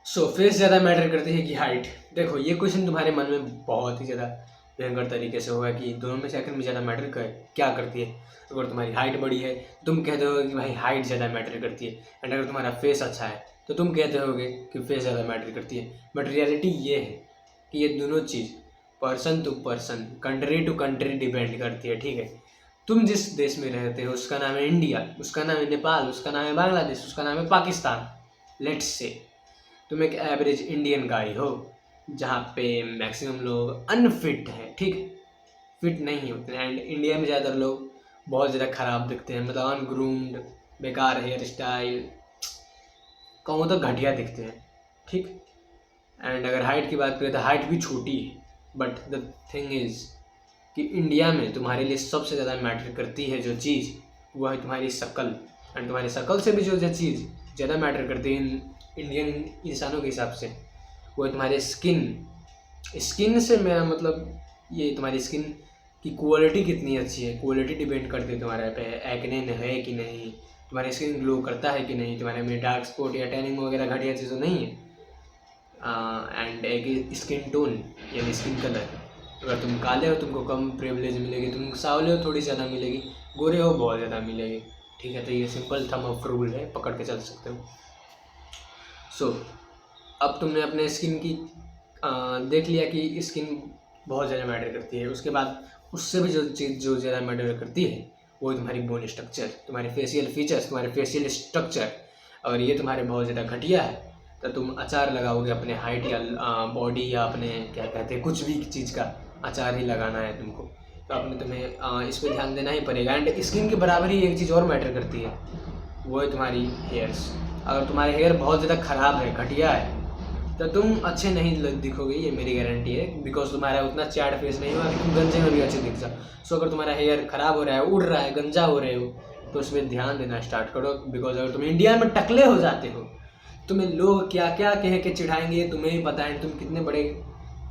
Face ज़्यादा matter करती है कि हाइट? देखो, ये क्वेश्चन तुम्हारे मन में बहुत ही ज़्यादा भयंकर तरीके से होगा कि दोनों में से आखिर में ज़्यादा मैटर क्या करती है। अगर तुम्हारी हाइट बड़ी है तुम कहते हो कि भाई हाइट ज़्यादा मैटर करती है, एंड अगर तुम्हारा फेस अच्छा है तो तुम कहते होगे कि फेस ज़्यादा मैटर करती है। बट रियलिटी ये है कि ये दोनों चीज़ person to person, country to country depend करती है। ठीक है, तुम जिस देश में रहते हो उसका नाम है इंडिया, उसका नाम है नेपाल, उसका नाम है बांग्लादेश, उसका नाम है पाकिस्तान। लेट्स से तुम एक एवरेज इंडियन गाय हो जहाँ पे मैक्सिमम लोग अनफिट हैं, ठीक है, फिट नहीं होते हैं। एंड इंडिया में ज़्यादातर लोग बहुत ज़्यादा ख़राब दिखते हैं, मतलब अनग्रूम्ड, बेकार हेयर स्टाइल, कहूँ तो घटिया दिखते हैं, ठीक। एंड अगर हाइट की बात करें तो हाइट भी छोटी है, बट द थिंग इज़ कि इंडिया में तुम्हारे लिए सबसे ज़्यादा मैटर करती है जो चीज़, वो है तुम्हारी शक्ल। एंड तुम्हारी शक्ल से भी जो चीज़ ज़्यादा मैटर करती है इंडियन इंसानों के हिसाब से, वो है तुम्हारे स्किन। स्किन से मेरा मतलब ये तुम्हारी स्किन की क्वालिटी कितनी अच्छी है, क्वालिटी डिपेंड करती है तुम्हारे पे एक्ने है कि नहीं, तुम्हारी स्किन ग्लो करता है कि नहीं, तुम्हारे में डार्क स्पॉट या टैनिंग वगैरह घटिया चीज़ तो नहीं है। एंड एक स्किन टोन यानी स्किन कलर, अगर तुम काले हो तुमको कम प्रिविलेज मिलेगी, तुम सावले हो थोड़ी ज़्यादा मिलेगी, गोरे हो बहुत ज़्यादा मिलेगी। ठीक है, तो ये सिंपल थंब ऑफ रूल है, पकड़ के चल सकते हो। अब तुमने अपने स्किन की देख लिया कि स्किन बहुत ज़्यादा मैटर करती है। उसके बाद उससे भी जो चीज़ जो ज़्यादा मैटर करती है वो तुम्हारी बोन स्ट्रक्चर, तुम्हारे फेशियल फीचर्स, तुम्हारे फेशियल स्ट्रक्चर। अगर ये तुम्हारे बहुत ज़्यादा घटिया है तो तुम अचार लगाओगे अपने हाइट या बॉडी या अपने क्या कहते हैं कुछ भी चीज़ का अचार ही लगाना है तुमको, तो अपने तुम्हें इस पर ध्यान देना ही पड़ेगा। एंड स्किन के बराबर ही एक चीज़ और मैटर करती है, वो है तुम्हारी हेयर्स। अगर तुम्हारे हेयर बहुत ज़्यादा ख़राब है, घटिया है, तो तुम अच्छे नहीं दिखोगे, ये मेरी गारंटी है। बिकॉज तुम्हारा उतना चैट फेस नहीं होगा कि तुम गंजे में भी अच्छे दिख जाओ। सो अगर तुम्हारा हेयर ख़राब हो रहा है, उड़ रहा है, गंजा हो रहे हो, तो उसमें ध्यान देना स्टार्ट करो। बिकॉज अगर तुम इंडिया में टकले हो जाते हो, तुम्हें लोग क्या क्या कह के चिढ़ाएंगे तुम्हें ही पता है। तुम कितने बड़े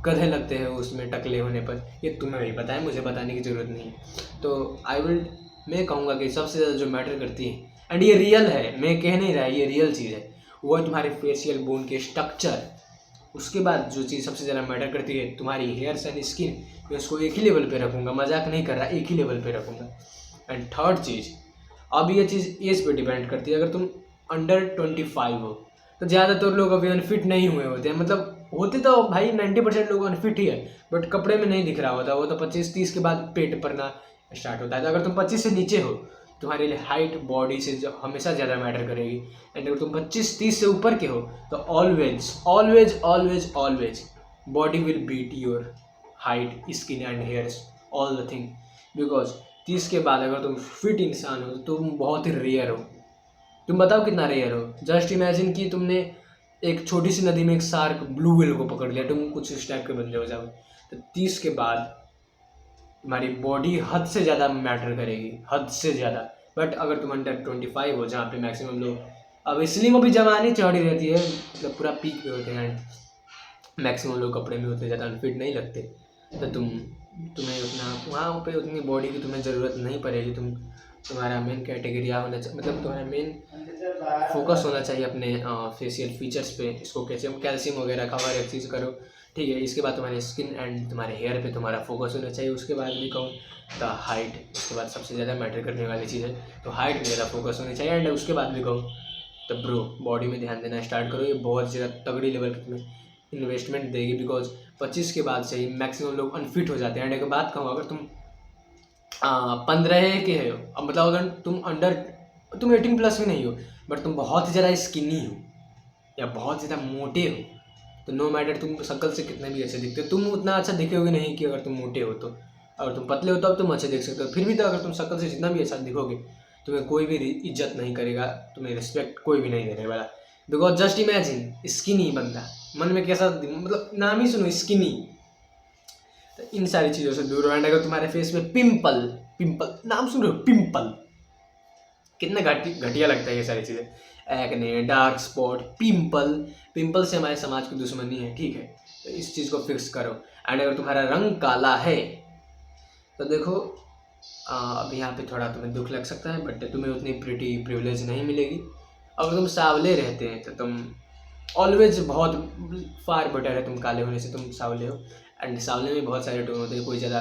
गधे लगते हो उसमें टकले होने पर, ये तुम्हें भी पता है, मुझे बताने की ज़रूरत नहीं है। तो मैं कहूँगा कि सबसे ज़्यादा जो मैटर करती है, एंड ये रियल है, मैं कह नहीं रहा, ये रियल चीज़ है, वो है तुम्हारे फेशियल बोन के स्ट्रक्चर। उसके बाद जो चीज़ सबसे ज़्यादा मैटर करती है तुम्हारी हेयर्स एंड स्किन, मैं उसको एक ही लेवल पे रखूँगा, मजाक नहीं कर रहा, एक ही लेवल पे रखूँगा। एंड थर्ड चीज़, अब ये चीज़ एज पे डिपेंड करती है। अगर तुम अंडर 25 हो तो ज़्यादातर लोग अभी अनफिट नहीं हुए होते हैं, मतलब होते तो भाई 90% लोग अनफिट ही है, बट कपड़े में नहीं दिख रहा होता, वो तो 25-30 के बाद पेट पड़ना स्टार्ट होता है। तो अगर तुम 25 से नीचे हो, तुम्हारे लिए हाइट बॉडी से जो हमेशा ज़्यादा मैटर करेगी। एंड अगर तुम 25-30 से ऊपर के हो तो always always always always body will beat your height, skin and hairs, all the thing. Because 30 के बाद अगर तुम फिट इंसान हो तो तुम बहुत ही रेयर हो। तुम बताओ कितना रेयर हो। जस्ट इमेजिन कि तुमने एक छोटी सी नदी में एक शार्क ब्लू व्हेल को पकड़ लिया, तुम कुछ इस टाइप के बंदे हो जाओ। तो 30 के बाद तुम्हारी बॉडी हद से ज़्यादा मैटर करेगी, हद से ज़्यादा। बट अगर तुम अंडर 25 हो, जहाँ पे मैक्सिमम लोग, अब इसलिए वो भी जवानी चढ़ी रहती है, मतलब पूरा पीक पे होते हैं, मैक्सिमम लोग कपड़े में उतने ज़्यादा अनफिट नहीं लगते, तो तुम्हें उतना वहाँ पे उतनी बॉडी की तुम्हें ज़रूरत नहीं पड़ेगी। तुम्हारा मेन कैटेगरी होना चाहिए, मतलब तुम्हारा मेन फोकस होना चाहिए अपने फेशियल फीचर्स पे। इसको कैल्शियम वगैरह का हर एक चीज़ करो, ठीक है। इसके बाद तुम्हारे स्किन एंड तुम्हारे हेयर पे तुम्हारा फोकस होना चाहिए। उसके बाद भी कहूँ तो हाइट, उसके बाद सबसे ज़्यादा मैटर करने वाली चीज़ है, तो हाइट में ज़्यादा फोकस होनी चाहिए। एंड उसके बाद भी कहूँ तो ब्रो, बॉडी में ध्यान देना स्टार्ट करो, ये बहुत ज़्यादा तगड़ी लेवल की तुम्हें इन्वेस्टमेंट देगी। बिकॉज 25 के बाद से ही मैक्सिमम लोग अनफिट हो जाते हैं। एंड एक बात कहूँ, अगर तुम 15 के हो, अब मतलब अगर तुम 18+ भी नहीं हो, बट तुम बहुत ही ज़्यादा स्किनी हो या बहुत ज़्यादा मोटे हो, तो नो मैटर तुम शक्ल से कितने भी अच्छे दिखते हो, तुम उतना अच्छा दिखोगे नहीं कि अगर तुम मोटे हो तो। अगर तुम पतले हो तो अब तुम अच्छे दिख सकते हो, फिर भी तो अगर तुम शक्ल से जितना भी अच्छा दिखोगे, तुम्हें कोई भी इज्जत नहीं करेगा, तुम्हें रिस्पेक्ट कोई भी नहीं देने वाला। बिकॉज जस्ट इमेजिन स्किनी बंदा, मन में कैसा, मतलब नाम ही सुनो स्किनी, तो इन सारी चीज़ों से दूर रहो। एंड अगर तुम्हारे फेस में पिंपल, नाम सुन रहे हो, पिंपल, कितना घटिया लगता है ये सारी चीज़ें, एक्ने, डार्क स्पॉट, पिंपल से हमारे समाज की दुश्मनी है, ठीक है। तो इस चीज़ को फिक्स करो। एंड अगर तुम्हारा रंग काला है तो देखो, अब यहाँ पे थोड़ा तुम्हें दुख लग सकता है, बट तुम्हें उतनी प्रिविलेज नहीं मिलेगी। अगर तुम सावले रहते हैं तो तुम ऑलवेज बहुत फार बेटर है तुम काले होने से, तुम सावले हो। एंड सावले में बहुत सारे टोन होते हैं, कोई ज़्यादा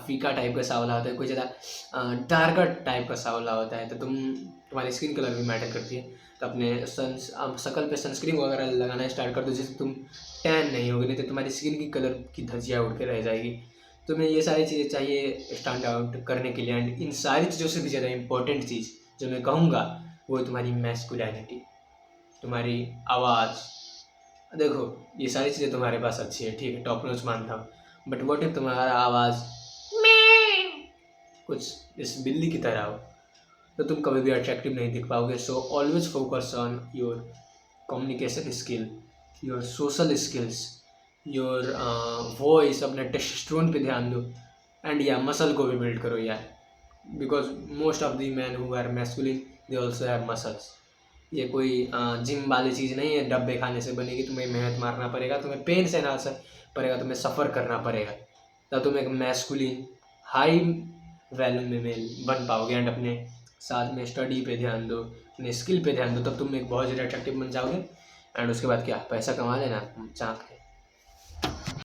फीका टाइप का सावला होता है, कोई ज़्यादा डार्कर टाइप का सावला होता है। तो तुम्हारी स्किन कलर भी मैटर करती है। तो अपने शकल पे सनस्क्रीन वगैरह लगाना स्टार्ट कर दो, जिससे तुम टैन नहीं होगी, नहीं तो तुम्हारी स्किन की कलर की धज्जियाँ उड़ के रह जाएगी। तुम्हें ये सारी चीज़ें चाहिए स्टैंड आउट करने के लिए। एंड इन सारी चीज़ों से भी ज़्यादा इंपॉर्टेंट चीज़ जो मैं कहूँगा वो है तुम्हारी मैस्कुलिनिटी, तुम्हारी आवाज़। देखो ये सारी चीज़ें तुम्हारे पास अच्छी है, ठीक है, टॉप नॉच मानता हूँ, बट व्हाट इफ तुम्हारा आवाज़ कुछ इस बिल्ली की तरह हो, तो तुम कभी भी अट्रैक्टिव नहीं दिख पाओगे। So always focus on your communication skill, your social skills, your voice, अपने टेस्टोस्टेरोन पे ध्यान दो। एंड या मसल को भी बिल्ड करो यार, because most of the man who are masculine they also have muscles. ये कोई जिम वाली चीज़ नहीं है, डब्बे खाने से बनेगी। तुम्हें मेहनत मारना पड़ेगा, तुम्हें पेन सहना पड़ेगा, तुम्हें सफ़र करना पड़ेगा, तब तुम एक मैस्कुलिन हाई वैल्यू में मेल बन पाओगे। एंड अपने साथ में स्टडी पे ध्यान दो, अपने स्किल पे ध्यान दो, तब तुम एक बहुत ज़्यादा अट्रैक्टिव बन जाओगे। एंड उसके बाद क्या, पैसा कमा लेना चाँप के।